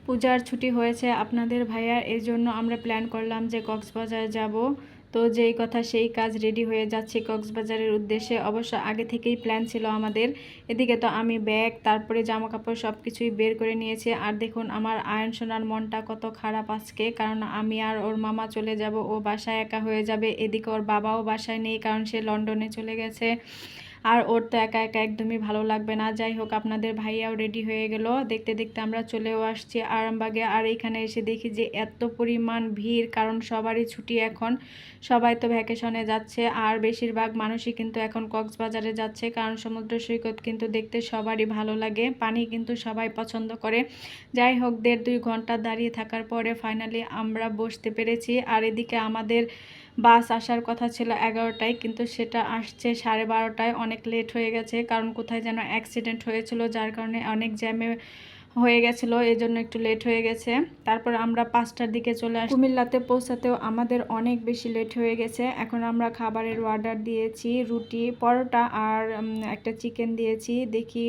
পূজার ছুটি হয়েছে আপনাদের ভাইয়ার, এই জন্য আমরা প্ল্যান করলাম যে কক্সবাজার যাব। তো যেই কথা সেই কাজ, রেডি হয়ে যাচ্ছি কক্সবাজারের উদ্দেশ্যে। অবশ্য আগে থেকেই প্ল্যান ছিল আমাদের। এদিকে তো আমি ব্যাগ তারপরে জামা কাপড় সব কিছুই বের করে নিয়েছি। আর দেখুন আমার আয়ন সোনার মনটা কত খারাপ আজকে, কারণ আমি আর ওর মামা চলে যাব, ও বাসায় একা হয়ে যাবে। এদিকে ওর বাবাও বাসায় নেই, কারণ সে লন্ডনে চলে গেছে। আর ওর তো একা একা একদমই ভালো লাগবে না। যাই হোক, আপনাদের ভাইয়াও রেডি হয়ে গেল। দেখতে দেখতে আমরা চলেও আসছি আরামবাগে। আর এখানে এসে দেখি যে এত পরিমাণ ভিড়, কারণ সবারই ছুটি এখন, সবাই তো ভ্যাকেশনে যাচ্ছে। আর বেশিরভাগ মানুষই কিন্তু এখন কক্সবাজারে যাচ্ছে, কারণ সমুদ্র সৈকত কিন্তু দেখতে সবারই ভালো লাগে, পানি কিন্তু সবাই পছন্দ করে। যাই হোক, 1.5-2 ঘন্টা দাঁড়িয়ে থাকার পরে ফাইনালি আমরা বসতে পেরেছি। আর এদিকে আমাদের বাস আসার কথা ছিল 11টায়, কিন্তু সেটা আসছে 12:30টায়। অনেক লেট হয়ে গেছে, কারণ কোথায় যেন অ্যাক্সিডেন্ট হয়েছিল, যার কারণে অনেক জ্যামে হয়ে গেছিলো, এই জন্য একটু লেট হয়ে গেছে। তারপর আমরা 5টার দিকে চলে আসি। কুমিল্লাতে পৌঁছাতেও আমাদের অনেক বেশি লেট হয়ে গেছে। এখন আমরা খাবারের অর্ডার দিয়েছি, রুটি, পরোটা আর একটা চিকেন দিয়েছি। দেখি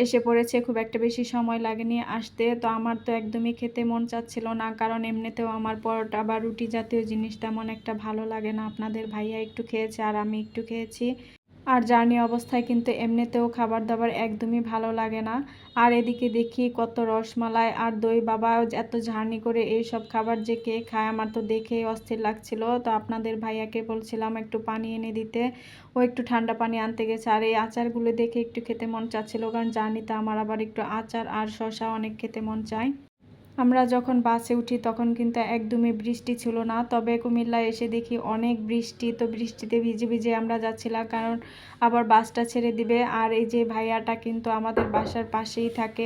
এসে পড়েছে, খুব একটা বেশি সময় লাগেনি আসতে। তো আমার তো একদমই খেতে মন চাচ্ছিল না, কারণ এমনিতেও আমার পরোটা বা রুটি জাতীয় জিনিস তেমন একটা ভালো লাগে না। আপনাদের ভাইয়া একটু খেয়েছে আর আমি একটু খেয়েছি। আর জার্নি অবস্থায় কিন্তু এমনিতেও খাবার দাবার একদমই ভালো লাগে না। আর এদিকে দেখি কত রসমালাই আর দই, বাবা এত জার্নি করে এই সব খাবার যে কে খায়, আমার তো দেখেই অস্থির লাগছিল। তো আপনাদের ভাইয়াকে বলছিলাম একটু পানি এনে দিতে, ও একটু ঠান্ডা পানি আনতে গেছে। আর এই আচারগুলো দেখে একটু খেতে মন চাচ্ছিল, কারণ জার্নিতে আমার আবার একটু আচার আর শসা অনেক খেতে মন চায়। আমরা যখন বাসে উঠি তখন কিন্তু একদমই বৃষ্টি ছিল না, তবে কুমিল্লায় এসে দেখি অনেক বৃষ্টি। তো বৃষ্টিতে ভিজে ভিজে আমরা যাচ্ছিলাম, কারণ আবার বাসটা ছেড়ে দিবে। আর এই যে ভাইয়াটা কিন্তু আমাদের বাসার পাশেই থাকে।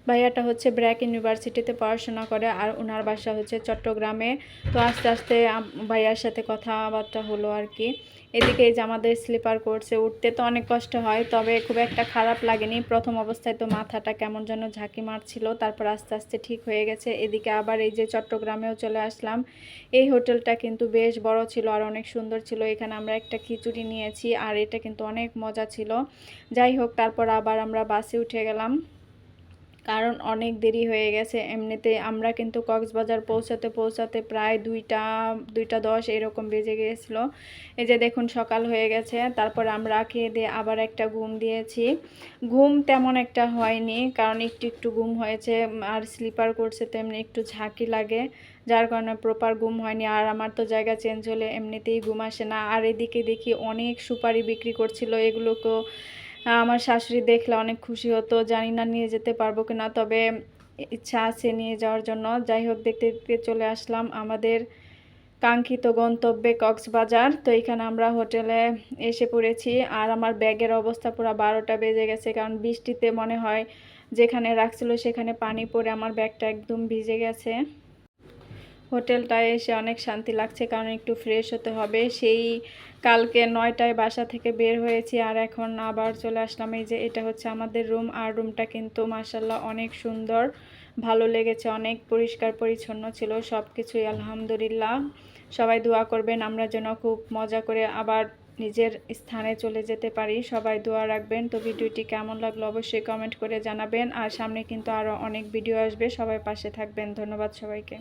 ভাইয়াটা হচ্ছে ব্র্যাক ইউনিভার্সিটিতে পড়াশোনা করে, আর ওনার বাসা হচ্ছে চট্টগ্রামে। তো আস্তে আস্তে ভাইয়ার সাথে কথাবার্তা হলো আর কি। এদিকে এই যে আমাদের স্লিপার কোর্সে উঠতে তো অনেক কষ্ট হয়, তবে খুব একটা খারাপ লাগেনি। প্রথম অবস্থায় তো মাথাটা কেমন যেন ঝাঁকি মারছিল, তারপর আস্তে আস্তে ঠিক হয়ে গেছে। এদিকে আবার এই যে চট্টগ্রামেও চলে আসলাম। এই হোটেলটা কিন্তু বেশ বড় ছিল আর অনেক সুন্দর ছিল। এখানে আমরা একটা খিচুড়ি নিয়েছি, আর এটা কিন্তু অনেক মজা ছিল। যাই হোক, তারপর আবার আমরা বাসে উঠে গেলাম, কারণ অনেক দেরি হয়ে গেছে। এমনিতে আমরা কিন্তু কক্সবাজার পৌঁছাতে পৌঁছাতে প্রায় 2টা 10 এরকম বেজে গিয়েছিল। এই যে দেখুন সকাল হয়ে গেছে। তারপর আমরা খেয়ে দিয়ে আবার একটা ঘুম দিয়েছি। ঘুম তেমন একটা হয়নি, কারণ একটু একটু ঘুম হয়েছে। আর স্লিপার করছে তো এমনি একটু ঝাঁকি লাগে, যার কারণে প্রপার ঘুম হয়নি। আর আমার তো জায়গা চেঞ্জ হলে এমনিতেই ঘুম আসে না। আর এদিকে দেখি অনেক সুপারি বিক্রি করছিল, এগুলোকেও আমার শাশুড়ি দেখলে অনেক খুশি হতো। জানি না নিয়ে যেতে পারবো কিনা, তবে ইচ্ছা আছে নিয়ে যাওয়ার জন্য। যাই হোক, দেখতে দেখতে চলে আসলাম আমাদের কাঙ্ক্ষিত গন্তব্যে কক্সবাজার। তো এখানে আমরা হোটেলে এসে পড়েছি। আর আমার ব্যাগের অবস্থা পুরো 12টা বেজে গেছে, কারণ বৃষ্টিতে মনে হয় যেখানে রাখছিল সেখানে পানি পড়ে আমার ব্যাগটা একদম ভিজে গেছে। হোটেলটায় এসে অনেক শান্তি লাগছে, কারণ একটু ফ্রেশ হতে হবে। সেই কালকে 9টায় বাসা থেকে বের হয়েছি, আর এখন আবার চলে আসলাম। এই যে এটা হচ্ছে আমাদের রুম, আর রুমটা কিন্তু মাশাল্লাহ অনেক সুন্দর, ভালো লেগেছে। অনেক পরিষ্কার পরিচ্ছন্ন ছিল সব কিছুই, আলহামদুলিল্লাহ। সবাই দোয়া করবেন আমরা যেন খুব মজা করে আবার নিজের স্থানে চলে যেতে পারি। সবাই দোয়া রাখবেন। তো ভিডিওটি কেমন লাগলো অবশ্যই কমেন্ট করে জানাবেন। আর সামনে কিন্তু আরও অনেক ভিডিও আসবে, সবাই পাশে থাকবেন। ধন্যবাদ সবাইকে।